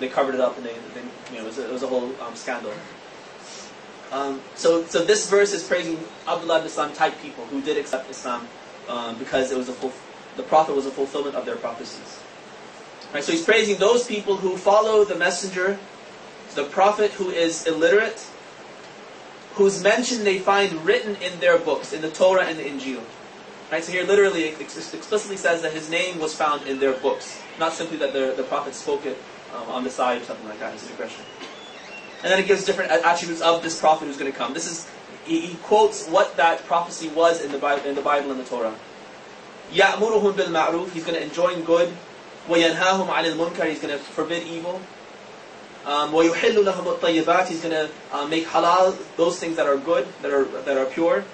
they covered it up, and it was a whole scandal. So this verse is praising Abdullah ibn Islam type people who did accept Islam because the Prophet was a fulfillment of their prophecies. Right, so he's praising those people who follow the messenger, the Prophet who is illiterate, whose mention they find written in their books, in the Torah and the Injil. Right, so here literally it explicitly says that his name was found in their books, not simply that the Prophet spoke it on the side or something like that. It's a digression. And then it gives different attributes of this Prophet who's going to come. He quotes what that prophecy was in the Bible and the Torah. يَأْمُرُهُمْ بِالْمَعْرُوفِ, he's going to enjoin good. وَيَنْهَاهُمْ عَنِ الْمُنْكَرِ, he's going to forbid evil. وَيُحِلُّ لَهُمُ الطَّيِّبَاتِ, he's going to make halal those things that are good, that are pure.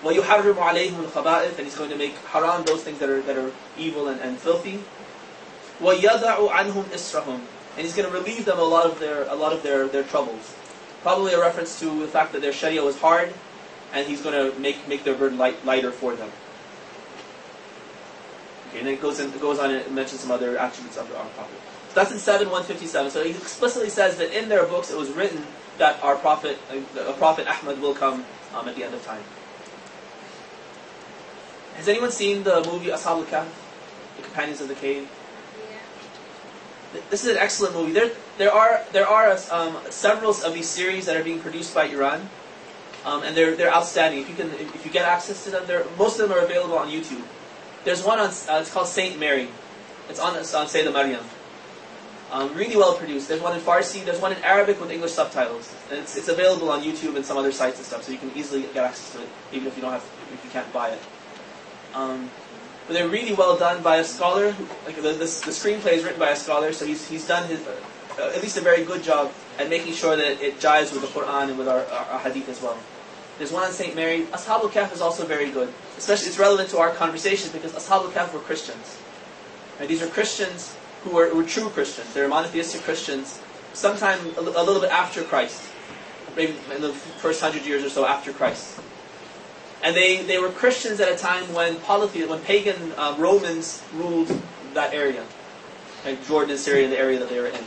وَيُحَرِّمُ عَلَيْهِمُ الْخَبَائِثِ, and he's going to make haram those things that are evil and filthy. وَيَضَعُ عَنْهُمْ إِسْرَهُمْ, and he's going to relieve them a lot of their troubles. Probably a reference to the fact that their Sharia was hard, and he's going to make their burden lighter for them. Okay, and then it goes on and mentions some other attributes of our Prophet. So that's in 7:157. So he explicitly says that in their books it was written that our Prophet, a Prophet Ahmad, will come at the end of time. Has anyone seen the movie Ashab al-Kahf, the Companions of the Cave? Yeah. This is an excellent movie. There are several of these series that are being produced by Iran, and they're outstanding. If you get access to them, most of them are available on YouTube. There's one on it's called Saint Mary. It's on Sayyidah Maryam. Really well produced. There's one in Farsi. There's one in Arabic with English subtitles, and it's available on YouTube and some other sites and stuff. So you can easily get access to it, even if you can't buy it. But they're really well done by a scholar. The screenplay is written by a scholar, so he's done his at least a very good job at making sure that it jives with the Quran and with our hadith as well. There's one on Saint Mary. Ashab al-Kahf is also very good. Especially, it's relevant to our conversation because Ashab al-Kahf were Christians. Right? These are Christians who were true Christians. They're monotheistic Christians. Sometime a little bit after Christ, maybe in the first 100 years or so after Christ. And they were Christians at a time when pagan Romans ruled that area, like Jordan, Syria, the area that they were in.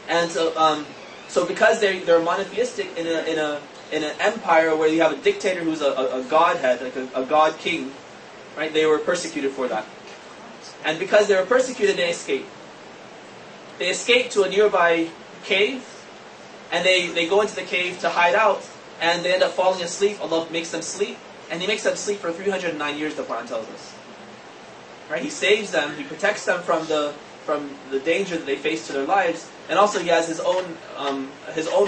And so because they're monotheistic in an empire where you have a dictator who's a godhead, like a god king, right? They were persecuted for that. And because they were persecuted, they escaped. They escaped to a nearby cave, and they go into the cave to hide out, and they end up falling asleep. Allah makes them sleep, and He makes them sleep for 309 years, the Quran tells us. Right? He saves them, He protects them from the danger that they face to their lives, and also He has His own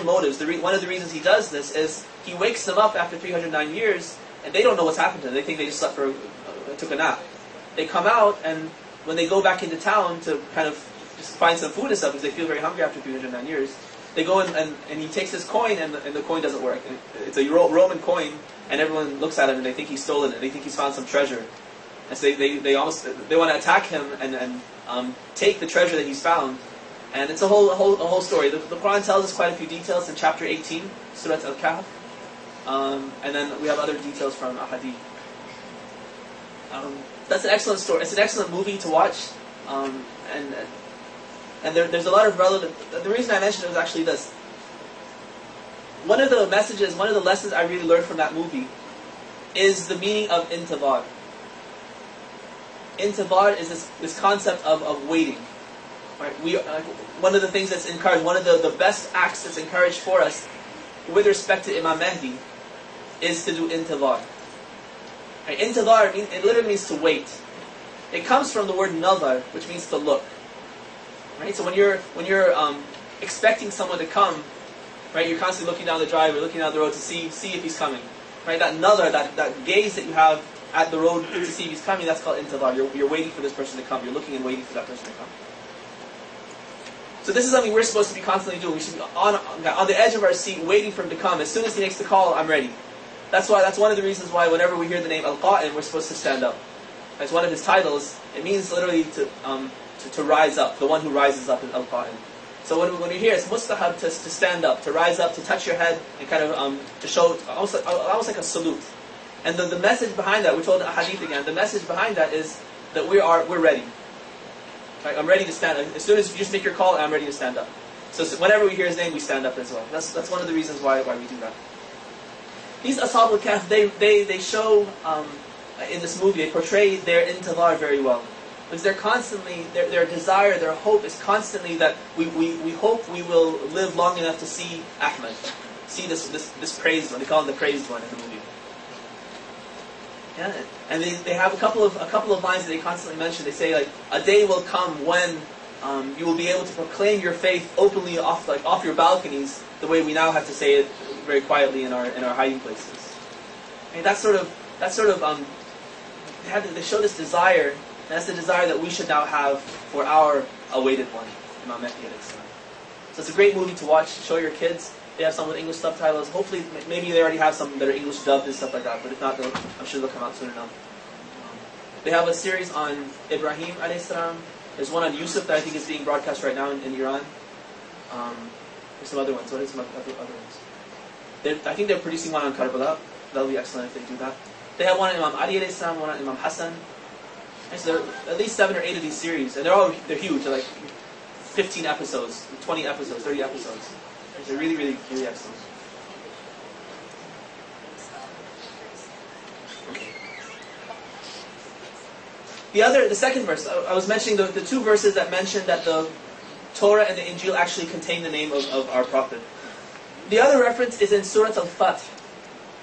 motives. One of the reasons He does this is He wakes them up after 309 years, and they don't know what's happened to them. They think they just took a nap. They come out, and when they go back into town to kind of just find some food and stuff, because they feel very hungry after 309 years, they go in and He takes his coin, and the coin doesn't work. It's a Roman coin, and everyone looks at him and they think he's stolen it. They think he's found some treasure, and so they want to attack him and take the treasure that he's found. And it's a whole story. The Quran tells us quite a few details in chapter 18, Surah Al-Kahf, and then we have other details from Ahadith. That's an excellent story. It's an excellent movie to watch, and there's a lot of relevant. The reason I mentioned it was actually this. One of the lessons I really learned from that movie is the meaning of intidhar. Intidhar is this concept of waiting. Right? One of the things that's encouraged, one of the best acts that's encouraged for us with respect to Imam Mahdi is to do intidhar. Right? Intidhar, it literally means to wait. It comes from the word nazar, which means to look. Right? So when you're expecting someone to come, right, you're constantly looking down the driveway, looking down the road to see if he's coming. Right? That nazar, that gaze that you have at the road to see if he's coming, that's called intidhar. You're waiting for this person to come. You're looking and waiting for that person to come. So this is something we're supposed to be constantly doing. We should be on the edge of our seat, waiting for him to come. As soon as he makes the call, I'm ready. That's one of the reasons why whenever we hear the name Al-Qa'im, we're supposed to stand up. That's one of his titles. It means literally to rise up, the one who rises up in Al-Qa'im. So when you hear it's mustahab to stand up, to rise up, to touch your head, and kind of to show almost like a salute. And the message behind that, we're told in Hadith again, the message behind that is that we're ready. Like, I'm ready to stand up. As soon as you just make your call, I'm ready to stand up. So whenever we hear his name, we stand up as well. That's one of the reasons why we do that. These Ashab al-Kahf, they show, in this movie, they portray their intidhar very well. Because they're constantly, their desire, their hope is constantly that we hope we will live long enough to see Ahmad. See this praised one. They call him the praised one in the movie. Yeah, and they have a couple of lines that they constantly mention. They say, like, a day will come when you will be able to proclaim your faith openly off your balconies, the way we now have to say it very quietly in our hiding places. And they show this desire, and that's the desire that we should now have for our awaited one, Imam Mahdi alayhi salam. So it's a great movie to watch. Show your kids. They have some with English subtitles. Hopefully, maybe they already have some that are English dubbed and stuff like that. But if not, I'm sure they'll come out soon enough. They have a series on Ibrahim alayhi salam. There's one on Yusuf that I think is being broadcast right now in Iran. There's some other ones. What are some other ones? I think they're producing one on Karbala. That'll be excellent if they do that. They have one on Imam Ali alayhi salam, one on Imam Hassan. And so there are at least 7 or 8 of these series, and they're huge. They're like 15 episodes, 20 episodes, 30 episodes. They're really, really, really excellent. The second verse, I was mentioning the 2 verses that mention that the Torah and the Injil actually contain the name of our Prophet. The other reference is in Surah Al-Fath,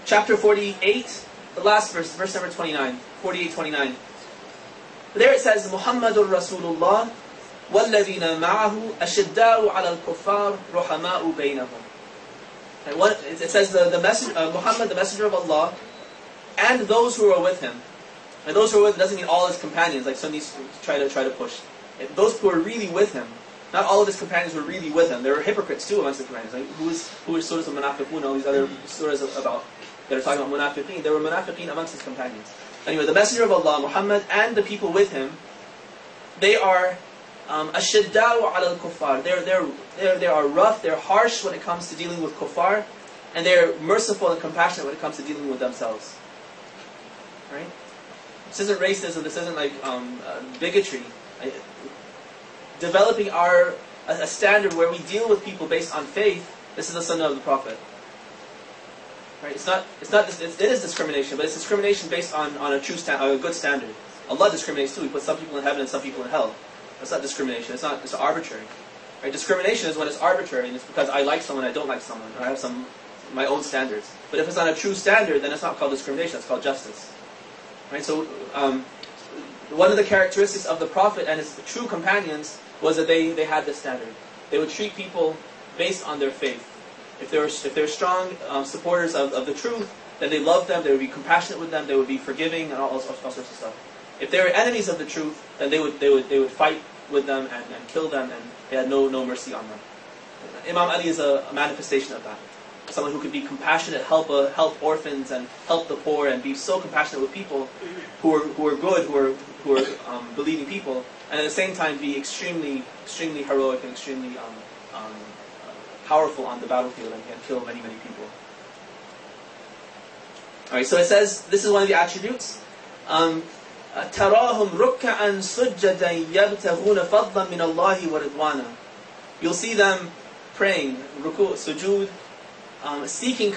chapter 48, the last verse, verse number 29, 48-29. There it says, Muhammadur Rasulullah, وَالَّذِينَ مَعَهُ أَشِدَّاءُ عَلَى الْكُفَّارِ رُحَمَاءُ بَيْنَهُم. It says Muhammad, the messenger of Allah, and those who are with him. And those who are with him doesn't mean all his companions, like Sunnis try to push. Those who are really with him, not all of his companions were really with him. There were hypocrites too amongst the companions. Like who is surahs of Munafiqun, all these other surahs about that are talking about Munafiqeen. There were Munafiqeen amongst his companions. Anyway, the messenger of Allah, Muhammad, and the people with him, they are ashidda'u ala al-kuffar. They are rough, they're harsh when it comes to dealing with kuffar, and they're merciful and compassionate when it comes to dealing with themselves. Right? This isn't racism. This isn't like bigotry. Developing a standard where we deal with people based on faith. This is the sunnah of the Prophet. Right? It is discrimination, but it's discrimination based on a good standard. Allah discriminates too. He puts some people in heaven and some people in hell. That's not discrimination. It's arbitrary. Right? Discrimination is when it's arbitrary and it's because I like someone, I don't like someone, or I have my own standards. But if it's on a true standard, then it's not called discrimination. It's called justice. Right? So one of the characteristics of the Prophet and his true companions was that they had this standard. They would treat people based on their faith. If they're strong supporters of the truth, then they loved them. They would be compassionate with them. They would be forgiving and all sorts of stuff. If they were enemies of the truth, then they would fight with them and kill them, and they had no mercy on them. Imam Ali is a manifestation of that. Someone who could be compassionate, help orphans and help the poor, and be so compassionate with people who are good, who are believing people, and at the same time be extremely heroic and extremely powerful on the battlefield and kill many people. All right, so it says this is one of the attributes. تراهم ركعا سجدا يبتغون فضلا من الله ورضوانا. You'll see them praying, ruku', sujood, seeking